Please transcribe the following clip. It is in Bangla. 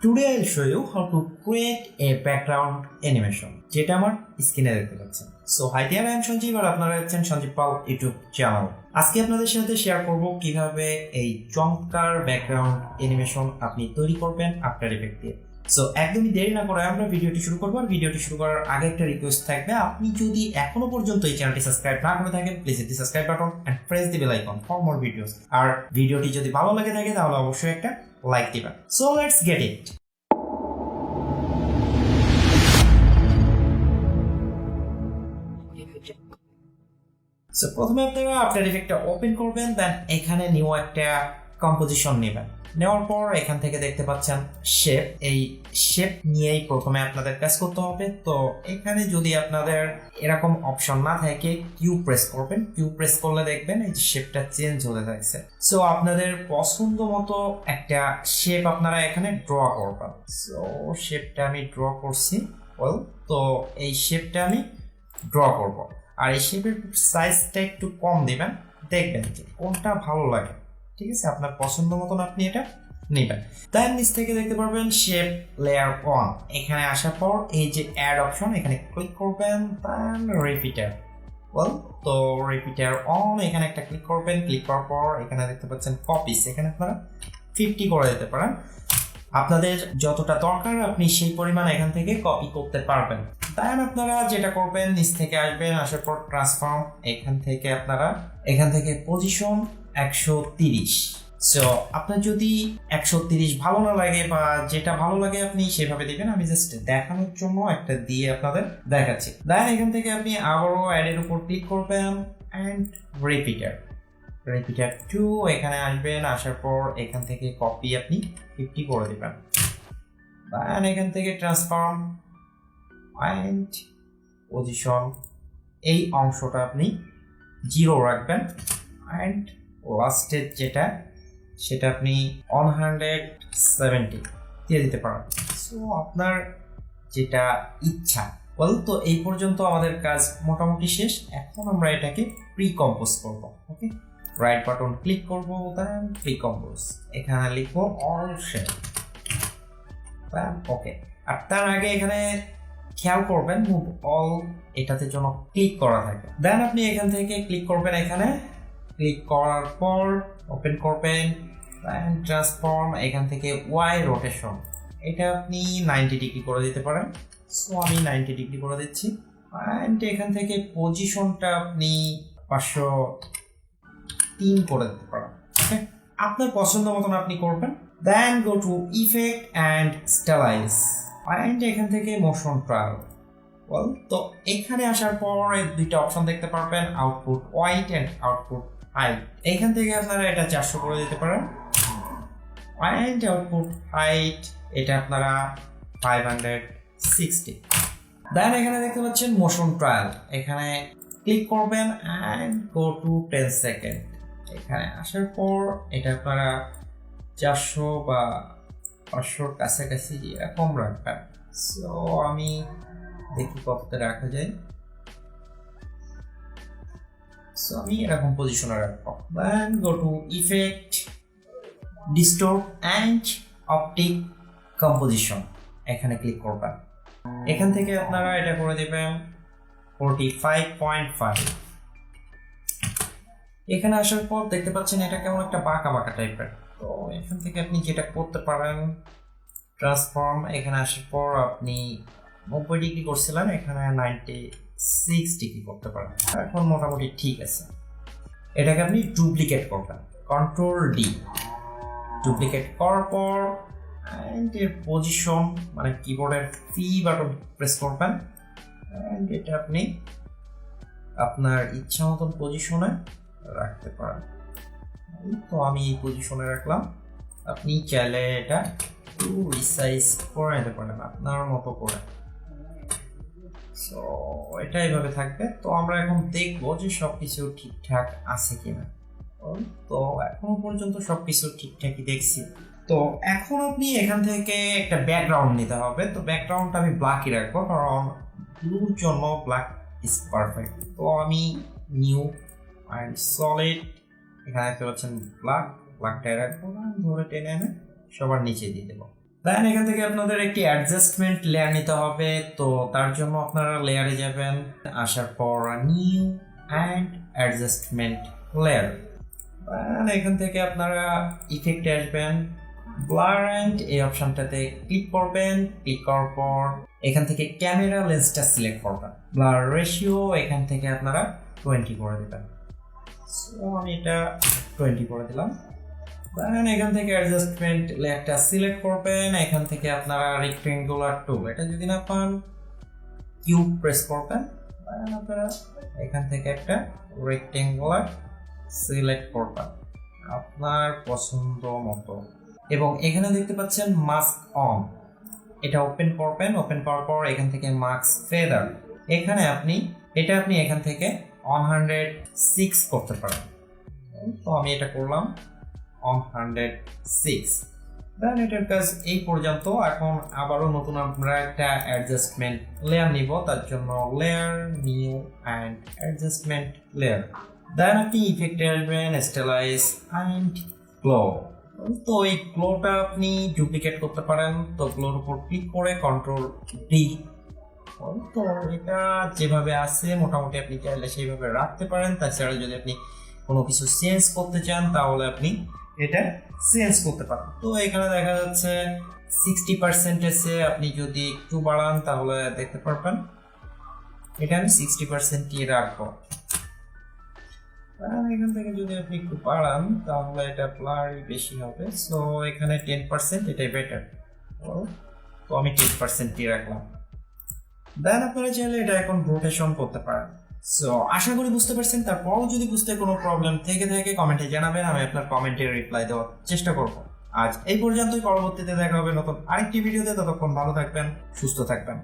Today I'll show you how to create a background animation যেটা আমার স্ক্রিনে দেখতে পাচ্ছেন। So hi dear, I am Sanjeev আর আপনারা দেখছেন সঞ্জীব পাল ইউটিউব চ্যানেল। আজকে আপনাদের সাথে শেয়ার করব কিভাবে এই চমৎকার ব্যাকগ্রাউন্ড অ্যানিমেশন আপনি তৈরি করবেন আফটার ইফেক্ট দিয়ে। সো একদমই দেরি না করে আমরা ভিডিওটি শুরু করবো। আর ভিডিওটি শুরু করার আগে একটা রিকোয়েস্ট থাকবে, আপনি যদি এখনো পর্যন্ত এই চ্যানেলটি সাবস্ক্রাইব না করে থাকেন, please hit the subscribe button and press the bell icon for more videos. আর ভিডিওটি যদি ভালো লাগে থাকে তাহলে অবশ্যই একটা লাইক দিবেন। So let's get it. So প্রথমে আপনারা আফটার ইফেক্টটা ওপেন করবেন, দেন এখানে নিউ একটা কম্পোজিশন নেবেন। নেওয়ার পর এখান থেকে দেখতে পাচ্ছেন শেপ, এই শেপ নিয়েই প্রথমে আপনাদের কাজ করতে হবে। তো এখানে যদি আপনাদের এরকম অপশন না থাকে, কিউ প্রেস করবেন। কিউ প্রেস করলে দেখবেন এই যে শেপটা চেঞ্জ হতে থাকছে। সো আপনাদের পছন্দ মতো একটা শেপ আপনারা এখানে ড্র করবেন। সো শেপটা আমি ড্র করছি, তো এই শেপটা আমি ড্র করব। আর এই শেপের সাইজটা একটু কম দিবেন, দেখবেন যে কোনটা ভালো লাগে। ঠিক আছে, আপনার পছন্দ মতন আপনি এটা নেবেন। তাই নিচ থেকে দেখতে পারবেন শেপ লেয়ার অন। এখানে আসার পর এই যে অ্যাড অপশন, এখানে ক্লিক করবেন, দেন রিপিটার। তো রিপিটার অন, এখানে একটা ক্লিক করবেন। ক্লিক করার পর এখানে দেখতে পাচ্ছেন কপিস, এখানে আপনারা 50 করে দিতে পারেন। আপনাদের যতটা দরকার আপনি সেই পরিমাণ এখান থেকে কপি করতে পারবেন। তাই আপনারা যেটা করবেন, নিচ থেকে আসবেন, আসার পর ট্রান্সফর্ম, এখান থেকে পজিশন 130। সো আপনার যদি 130 ভালো না লাগে বা যেটা ভালো লাগে আপনি সেভাবে দিবেন। আমি জাস্ট দেখানোর জন্য একটা দিয়ে আপনাদের দেখাচ্ছি। দেন এখান থেকে আপনি আবারও অ্যাডের উপর ক্লিক করবেন অ্যান্ড রিপিটার 2, এখানে আসবেন। আসার পর এখান থেকে কপি আপনি 50 করে দিবেন। দেন এখান থেকে ট্রান্সফর্ম অ্যান্ড পজিশন, এই অংশটা আপনি 0 রাখবেন অ্যান্ড লাস্টের সেটা আপনি 170 দিয়ে দিতে পারেন। সো আপনার যেটা ইচ্ছা। তো এই পর্যন্ত আমাদের কাজ মোটামুটি শেষ। এখন আমরা এটাকে প্রি কম্পোজ করব। ওকে, রাইট বাটন ক্লিক করব, দেন প্রি কম্পোজ, এখানে লিখবো অল শেপ। ওকে, আর তার আগে এখানে খেয়াল করবেন মুভ অল এটাতে জন্য ক্লিক করা থাকে। দেন আপনি এখান থেকে ক্লিক করবেন, এখানে ক্লিক করার পর ওপেন করবেন, দেন ট্রান্সফর্ম, এখান থেকে ওয়াই রোটেশন, এটা আপনি 90 ডিগ্রি করে দিতে পারেন। সো আমি 90 ডিগ্রি করে দিচ্ছি। অ্যান্ড এখান থেকে পজিশনটা আপনি 503 করে দিতে পারেন। ওকে, আপনার পছন্দ মতন আপনি করবেন। Then go to effect and stylize and এখান থেকে মোশন ট্রায়াল। তো এখানে আসার পর দুইটা অপশন দেখতে পারবেন, output white and output height. এখান থেকে আপনারা এটা 400 করে দিতে পারেন। অ্যান্ড আউটপুট হাইট এটা আপনারা 560। দেন এখানে দেখতে পাচ্ছেন মোশন ট্রায়াল, এখানে ক্লিক করবেন অ্যান্ড গো টু 10 সেকেন্ড। এখানে আসার পর এটা আপনারা 400 বা 500 কাছাকাছি এরকম রাখবেন। সো আমি দেখি কতটা রাখা যায়। সো আমি এরকম পজিশনে রাখবো। Then go to effect, distort and optic composition, এখানে ক্লিক করবেন। এখান থেকে আপনারা এটা করে দেবেন 45.5। এখানে আসার পর দেখতে পাচ্ছেন এটা কেমন একটা বাঁকা বাঁকা টাইপের। তো এখান থেকে আপনি যেটা করতে পারেন, ট্রান্সফর্ম, এখানে আসার পর আপনি 90 ডিগ্রি করছিলেন, এখানে 96 ডিগ্রি করতে পারেন। এখন মোটামুটি ঠিক আছে। এটাকে আপনি ডুপ্লিকেট করবেন, কন্ট্রোল ডি, ডুপ্লিকেট করার পর অ্যান্ড এর পজিশন মানে কিবোর্ডের পি বাটন প্রেস করবেন অ্যান্ড এটা আপনি আপনার ইচ্ছা মতন পজিশনে রাখতে পারেন। তো আমি এই পজিশনে রাখলাম। আপনি চাইলে এটা একটু রিসাইজ করে নিতে পারেন আপনার মতো করে। সো এটা এইভাবে থাকবে। তো আমরা এখন দেখবো যে সবকিছু ঠিকঠাক আছে কিনা। তো এখনো পর্যন্ত সবকিছু ঠিকঠাকই দেখছি। তো এখন আপনি এখান থেকে একটা ব্যাকগ্রাউন্ড নিতে হবে। তো ব্যাকগ্রাউন্ডটা আমি ব্ল্যাকই রাখবো, কারণ ব্লুর জন্য ব্ল্যাক ইজ পারফেক্ট। তো আমি নিউ অ্যান্ড সলিড, এখানে দেখতে পাচ্ছেন ব্ল্যাকটাই রাখবো, ধরে টেনে এনে সবার নিচে দিয়ে দেবো। দেন এখান থেকে আপনাদের একটি অ্যাডজাস্টমেন্ট লেয়ার নিতে হবে। তো তার জন্য আপনারা লেয়ারে যাবেন, আসার পর নিউ অ্যান্ড অ্যাডজাস্টমেন্ট লেয়ার। এখান থেকে আপনারা ইফেক্টে আসবেন, ব্লার অ্যান্ড এই অপশনটাতে ক্লিক করবেন। ক্লিক করার পর এখান থেকে ক্যামেরা লেন্সটা সিলেক্ট করবেন। ব্লার রেশিও এখান থেকে আপনারা 20 করে দেবেন। সো আমি এটা 20 করে দিলাম। এখান থেকে অ্যাডজাস্টমেন্ট লেয়ারটা সিলেক্ট করবেন। এখান থেকে আপনারা রেক্টেঙ্গুলার টুল, এটা যদি না পান কিউব প্রেস করবেন। আপনারা এখান থেকে একটা রেক্টেঙ্গুলার সিলেক্ট করবেন আপনার পছন্দ মতো, এবং এখানে দেখতে পাচ্ছেন মাস্ক অন, এটা ওপেন করবেন। ওপেন করার পর এখান থেকে মাস্ক ফেদার, এখানে আপনি এখান থেকে 106 করতে পারেন। তো আমি এটা করলাম 106। দেন এটার কাজ এই পর্যন্ত। এখন আবারও নতুন আমরা একটা অ্যাডজাস্টমেন্ট লেয়ার নিব। তার জন্য layer, new and adjustment layer. দেন আপনি ইফেক্টে আসবেন, স্টাইলাইজ অ্যান্ড গ্লো। তো এই গ্লোটা আপনি ডুপ্লিকেট করতে পারেন। তো গ্লোর উপর ক্লিক করে কন্ট্রোল ডি। তো এটা যেভাবে আছে মোটামুটি আপনি চাইলে সেইভাবে রাখতে পারেন। তাছাড়া যদি আপনি কোনো কিছু চেঞ্জ করতে চান তাহলে আপনি এটা চেঞ্জ করতে পারেন। তো এখানে দেখা যাচ্ছে 60% এসে, আপনি যদি একটু বাড়ান তাহলে দেখতে পারবেন। এটা আমি 60%ই রাখবো। এখান থেকে যদি আপনি একটু বাড়ান তাহলে এটা ব্লারি বেশি হবে। সো এখানে 10%, এটাই বেটার। তো আমি 10%ই রাখলাম। দেন আপনারা চাইলে এটা এখন রোটেশন করতে পারেন। সো আশা করি বুঝতে পারছেন। তারপরও যদি বুঝতে কোনো প্রবলেম থেকে থাকে কমেন্টে জানাবেন, আমি আপনার কমেন্টে রিপ্লাই দেওয়ার চেষ্টা করব। আজ এই পর্যন্তই, পরবর্তীতে দেখা হবে নতুন আরেকটি ভিডিওতে। ততক্ষণ ভালো থাকবেন, সুস্থ থাকবেন।